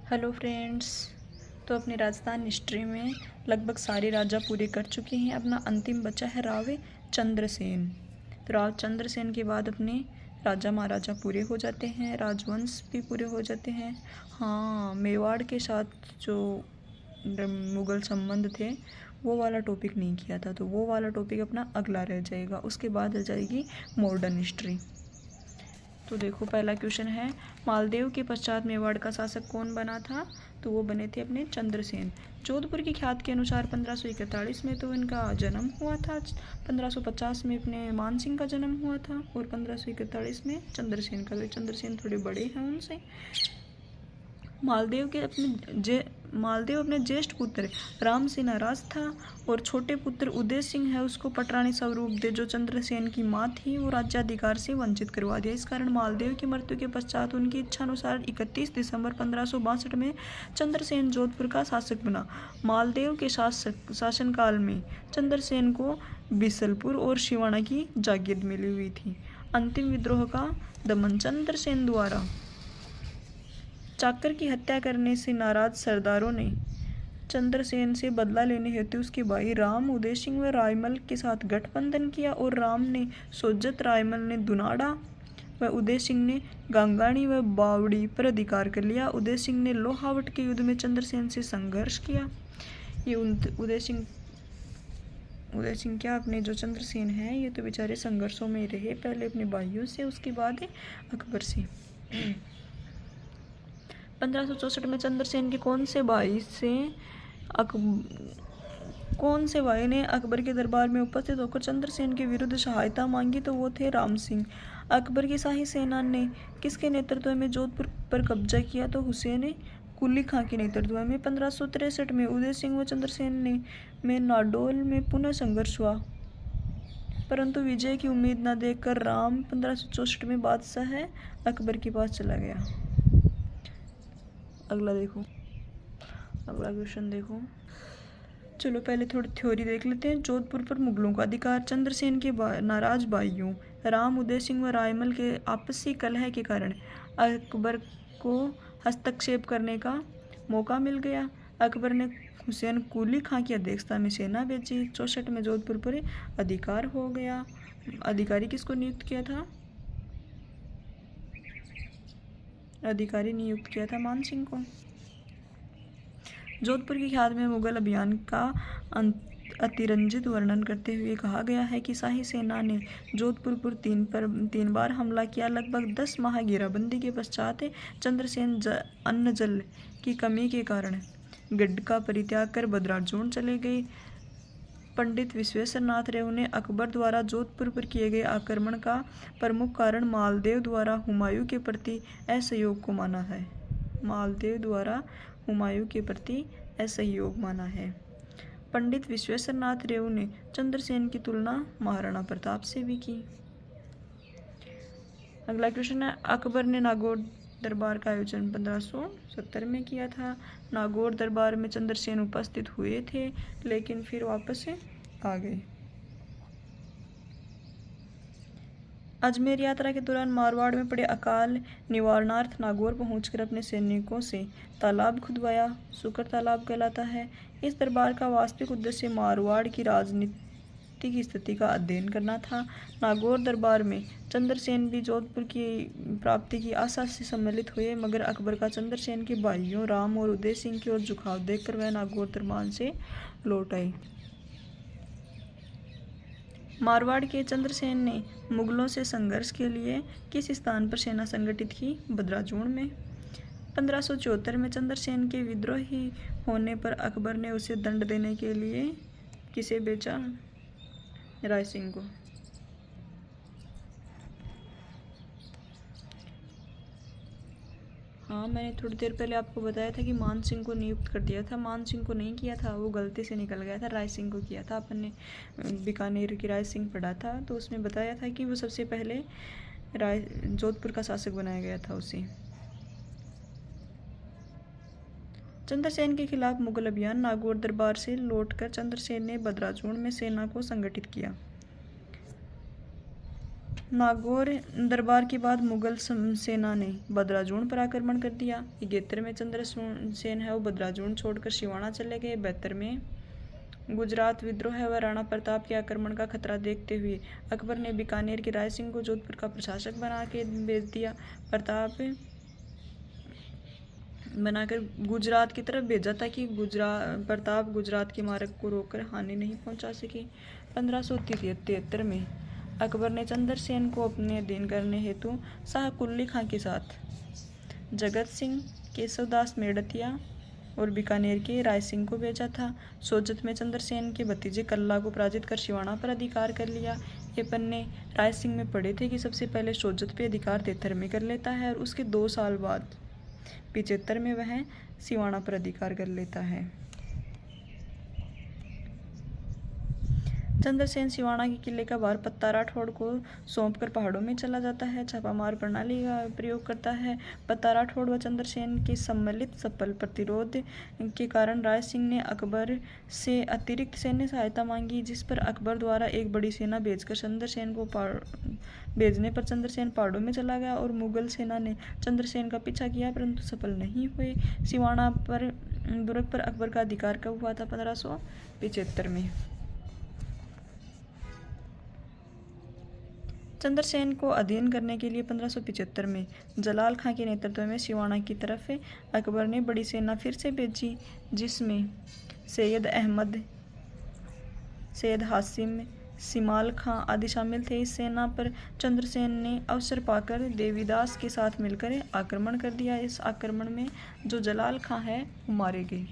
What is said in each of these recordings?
Hello friends. तो अपनी Rajasthan history में लगभग सारे राजा पूरे कर चुके हैं। अपना अंतिम बचा है रावे चंद्रसेन। तो राव चंद्रसेन के बाद अपने राजा महाराजा पूरे हो जाते हैं, राजवंश भी पूरे हो जाते हैं। हाँ, मेवाड़ के साथ जो मुग़ल संबंध थे वो वाला टॉपिक नहीं किया था, तो वो वाला टॉपिक अपना अगला रह जाएगा। उसके बाद आ जाएगी मॉडर्न हिस्ट्री। तो देखो, पहला क्वेश्चन है, मालदेव के पश्चात मेवाड़ का शासक कौन बना था? तो वो बने थे अपने चंद्रसेन। जोधपुर की ख्यात के अनुसार 1541 में तो इनका जन्म हुआ था, 1550 में अपने मान सिंह का जन्म हुआ था और 1541 में चंद्रसेन का। तो चंद्रसेन थोड़े बड़े हैं उनसे। मालदेव अपने ज्येष्ठ पुत्र राम से नाराज था और छोटे पुत्र उदय सिंह है उसको पटरानी स्वरूप दे, जो चंद्रसेन की माँ थी, वो राज्याधिकार से वंचित करवा दिया। इस कारण मालदेव की मृत्यु के पश्चात उनकी इच्छानुसार 31 दिसंबर 1562 में चंद्रसेन जोधपुर का शासक बना। मालदेव के शासनकाल में चंद्रसेन को बिसलपुर और शिवाना की जागीर मिली हुई थी। अंतिम विद्रोह का दमन चंद्रसेन द्वारा चाकर की हत्या करने से नाराज सरदारों ने चंद्रसेन से बदला लेने हेतु उसके भाई राम उदय सिंह व रायमल के साथ गठबंधन किया और राम ने सोजत, रायमल ने दुनाड़ा व उदय सिंह ने गांगाणी व बावड़ी पर अधिकार कर लिया। उदय सिंह ने लोहावट के युद्ध में चंद्रसेन से संघर्ष किया। ये उदय सिंह क्या, अपने जो चंद्रसेन हैं ये तो बेचारे संघर्षों में रहे, पहले अपने भाइयों से, उसके बाद अकबर से। 1564 में चंद्रसेन के कौन से भाई ने अकबर के दरबार में उपस्थित होकर चंद्रसेन के विरुद्ध सहायता मांगी? तो वो थे राम सिंह। अकबर की शाही सेना ने किसके नेतृत्व में जोधपुर पर कब्जा किया? तो हुसैन कुली खां के नेतृत्व में। 1563 में उदय सिंह व चंद्रसेन में नाडोल में पुनः संघर्ष हुआ, परंतु विजय की उम्मीद न देखकर राम 1564 में बादशाह अकबर के पास चला गया। अगला क्वेश्चन देखो। चलो पहले थोड़ी थ्योरी देख लेते हैं। जोधपुर पर मुगलों का अधिकार। चंद्रसेन के नाराज भाइयों राम, उदय सिंह व रायमल के आपसी कलह के कारण अकबर को हस्तक्षेप करने का मौका मिल गया। अकबर ने हुसैन कुली खां की अध्यक्षता में सेना भेजी। 64 में जोधपुर पर अधिकार हो गया। अधिकारी किसको नियुक्त किया था? अधिकारी नियुक्त किया था मान सिंह को। जोधपुर की ख्यात में मुगल अभियान का अतिरंजित वर्णन करते हुए कहा गया है कि शाही सेना ने जोधपुर पर तीन बार हमला किया। लगभग 10 माह घेराबंदी के पश्चात चंद्रसेन अन्न जल की कमी के कारण गढ़ का परित्याग कर बदराजोन चले गए। पंडित विश्वेश्वर नाथ रेव ने अकबर द्वारा जोधपुर पर किए गए आक्रमण का प्रमुख कारण मालदेव द्वारा हुमायूं के प्रति असहयोग को माना है। मालदेव द्वारा हुमायूं के प्रति असहयोग माना है। पंडित विश्वेश्वर नाथ रेव ने चंद्रसेन की तुलना महाराणा प्रताप से भी की। अगला क्वेश्चन है, अकबर ने नागौर दरबार का आयोजन 1570 में किया था। नागौर दरबार में चंद्रसेन उपस्थित हुए थे लेकिन फिर वापस आ गए। अजमेर यात्रा के दौरान मारवाड़ में पड़े अकाल निवारणार्थ नागौर पहुंचकर अपने सैनिकों से तालाब खुदवाया। सुकर तालाब कहलाता है। इस दरबार का वास्तविक उद्देश्य मारवाड़ की राजनीतिक स्थिति का अध्ययन करना था। नागौर दरबार में चंद्रसेन भी जोधपुर की प्राप्ति की आशा से सम्मिलित हुए, मगर अकबर का चंद्रसेन के भाइयों राम और उदय सिंह की ओर झुकाव देखकर वह नागौर दरबार से लौट आए। मारवाड़ के चंद्रसेन ने मुगलों से संघर्ष के लिए किस स्थान पर सेना संगठित की? बदराजूण में। 1574 में चंद्रसेन के विद्रोही होने पर अकबर ने उसे दंड देने के लिए किसे भेजा? राय सिंह को। हाँ, मैंने थोड़ी देर पहले आपको बताया था कि मान सिंह को नियुक्त कर दिया था। मान सिंह को नहीं किया था, वो गलती से निकल गया था, राय सिंह को किया था। अपन ने बीकानेर की राय सिंह पढ़ा था, तो उसमें बताया था कि वो सबसे पहले जोधपुर का शासक बनाया गया था उसे। चंद्रसेन के खिलाफ मुगल अभियान। नागौर दरबार से लौटकर चंद्रसेन ने बदराजूण में सेना को संगठित किया। नागौर दरबार के बाद मुगल सेना ने बदराजून पर आक्रमण कर दिया। 71 में चंद्रसेन है वो बदराजून छोड़कर सिवाना चले गए। 72 में गुजरात विद्रोह व राणा प्रताप के आक्रमण का खतरा देखते हुए अकबर ने बीकानेर के राय सिंह को जोधपुर का प्रशासक बना के भेज दिया। बनाकर गुजरात की तरफ भेजा ताकि प्रताप गुजरात के मार्ग को रोककर हानि नहीं पहुंचा सके। 1573 में अकबर ने चंद्रसेन को अपने अधीन करने हेतु शाह कुल्ली खां के साथ जगत सिंह, केशवदास मेड़तिया और बीकानेर के राय सिंह को भेजा था। सोजत में चंद्रसेन के भतीजे कल्ला को पराजित कर सिवाना पर अधिकार कर लिया। ये पन्ने राय सिंह में पढ़े थे कि सबसे पहले सोजत पे अधिकार 73 में कर लेता है और उसके 2 साल बाद 75 में वह सिवाना पर अधिकार कर लेता है। चंद्रसेन सिवाना के किले का भार पत्ता राठौड़ को सौंपकर पहाड़ों में चला जाता है। छापामार प्रणाली का प्रयोग करता है। पत्ता राठौड़ व चंद्रसेन के सम्मिलित सफल प्रतिरोध के कारण राय सिंह ने अकबर से अतिरिक्त सैन्य सहायता मांगी, जिस पर अकबर द्वारा एक बड़ी सेना भेजकर चंद्रसेन को भेजने पर चंद्रसेन पहाड़ों में चला गया और मुगल सेना ने चंद्रसेन का पीछा किया परंतु सफल नहीं हुए। सिवाना पर दुर्ग पर अकबर का अधिकार कब हुआ था? 1575 में। चंद्रसेन को अधीन करने के लिए 1575 में जलाल खां के नेतृत्व में सिवाना की तरफ अकबर ने बड़ी सेना फिर से भेजी, जिसमें सैयद अहमद, सैयद हासिम, सिमाल खां आदि शामिल थे। इस सेना पर चंद्रसेन ने अवसर पाकर देवीदास के साथ मिलकर आक्रमण कर दिया। इस आक्रमण में जो जलाल खां है वो मारे गए।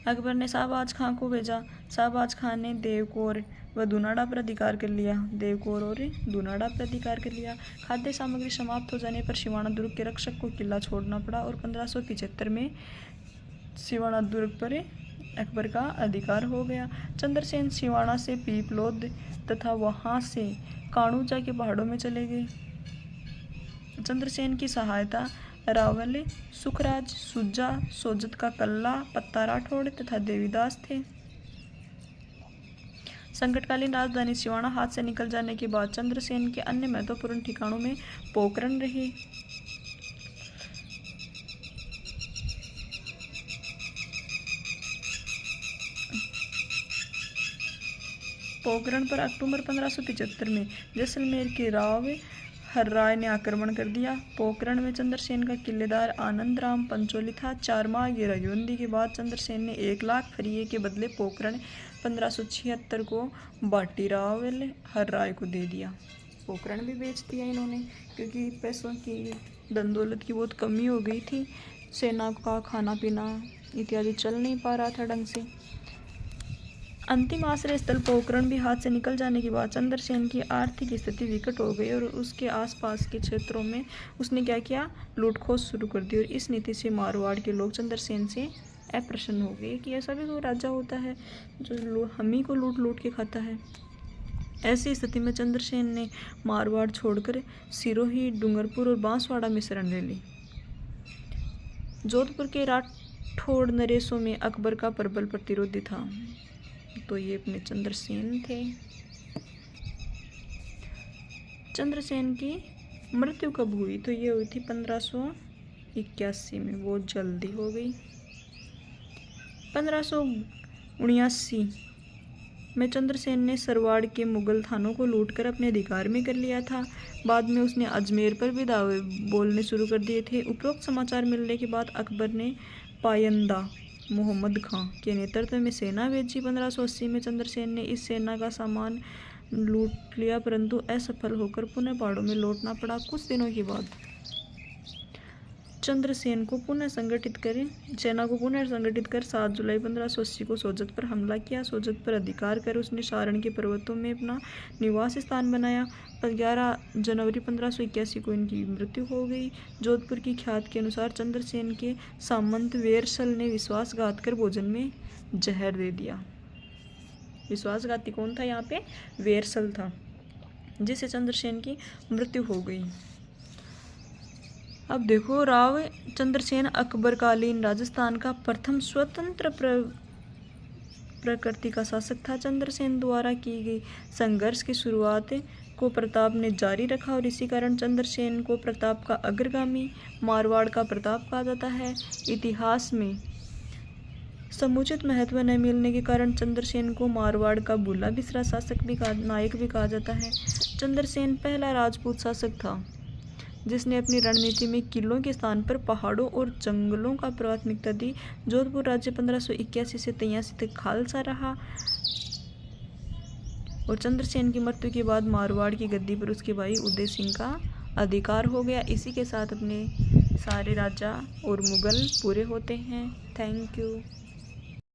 अकबर ने शाहबाज खां को भेजा। शाहबाज खां ने देवकोर व दुनाड़ा पर अधिकार कर लिया। देवकोर और दुनाड़ा पर अधिकार कर लिया। खाद्य सामग्री समाप्त हो जाने पर सिवाना दुर्ग के रक्षक को किला छोड़ना पड़ा और 1575 में सिवाना दुर्ग पर अकबर का अधिकार हो गया। चंद्रसेन सिवाना से पीपलोद तथा वहां से काणूजा के पहाड़ों में चले गए। चंद्रसेन की सहायता रावल, सुखराज, सुजा, सोजत का कल्ला, पत्ता राठौड़ तथा देवीदास थे। संकटकालीन राजधानी सिवाना हाथ से निकल जाने के बाद चंद्रसेन के अन्य महत्वपूर्ण ठिकानों में पोखरण रहे। पोखरण पर अक्टूबर 1575 में जैसलमेर के राव हर्राय ने आक्रमण कर दिया। पोखरण में चंद्रसेन का किलेदार आनंद राम पंचोली था। 4 माह की युद्धबंदी के बाद चंद्रसेन ने 1 लाख फरिये के बदले पोखरण 1576 को बाटी राव हर्राय को दे दिया। पोखरण भी बेच दिया इन्होंने क्योंकि पैसों की, धन दौलत की बहुत कमी हो गई थी। सेना का खाना पीना इत्यादि चल नहीं पा रहा था ढंग से। अंतिम आश्रय स्थल पोखरण भी हाथ से निकल जाने के बाद चंद्रसेन की आर्थिक स्थिति विकट हो गई और उसके आसपास के क्षेत्रों में उसने क्या किया? लूटखोज शुरू कर दी। और इस नीति से मारवाड़ के लोग चंद्रसेन से अप्रसन्न हो गए कि ऐसा भी कोई राजा होता है जो हम ही को लूट लूट के खाता है। ऐसी स्थिति में चंद्रसेन ने मारवाड़ छोड़कर सिरोही, डूंगरपुर और बांसवाड़ा में शरण ले ली। जोधपुर के राठौड़ नरेशों में अकबर का प्रबल प्रतिरोधी था। तो ये अपने चंद्रसेन थे। चंद्रसेन की मृत्यु कब हुई? तो ये हुई थी 1581 में, बहुत जल्दी हो गई। 1579 में चंद्रसेन ने सरवाड़ के मुगल थानों को लूटकर अपने अधिकार में कर लिया था। बाद में उसने अजमेर पर भी दावे बोलने शुरू कर दिए थे। उपरोक्त समाचार मिलने के बाद अकबर ने पायंदा मोहम्मद खां के नेतृत्व में सेना भेजी। 1580 में चंद्रसेन ने इस सेना का सामान लूट लिया परंतु असफल होकर पुनः पहाड़ों में लौटना पड़ा। कुछ दिनों के बाद चंद्रसेन को पुनः संगठित कर 7 जुलाई 1580 को सोजत पर हमला किया। सोजत पर अधिकार कर उसने सारण के पर्वतों में अपना निवास स्थान बनाया। 11 जनवरी 1581 को इनकी मृत्यु हो गई। जोधपुर की ख्यात के अनुसार चंद्रसेन के सामंत वेरसल ने विश्वासघात कर भोजन में जहर दे दिया। विश्वासघाती कौन था यहाँ पे? वेरसल था, जिससे चंद्रसेन की मृत्यु हो गई। अब देखो, राव चंद्रसेन अकबरकालीन राजस्थान का प्रथम स्वतंत्र प्रकृति का शासक था। चंद्रसेन द्वारा की गई संघर्ष की शुरुआत को प्रताप ने जारी रखा और इसी कारण चंद्रसेन को प्रताप का अग्रगामी, मारवाड़ का प्रताप कहा जाता है। इतिहास में समुचित महत्व न मिलने के कारण चंद्रसेन को मारवाड़ का भूला बिसरा शासक भी नायक भी कहा जाता है। चंद्रसेन पहला राजपूत शासक था जिसने अपनी रणनीति में किलों के स्थान पर पहाड़ों और जंगलों का प्राथमिकता दी। जोधपुर राज्य 1581 से 83 तक खालसा रहा और चंद्रसेन की मृत्यु के बाद मारवाड़ की गद्दी पर उसके भाई उदय सिंह का अधिकार हो गया। इसी के साथ अपने सारे राजा और मुगल पूरे होते हैं। Thank you.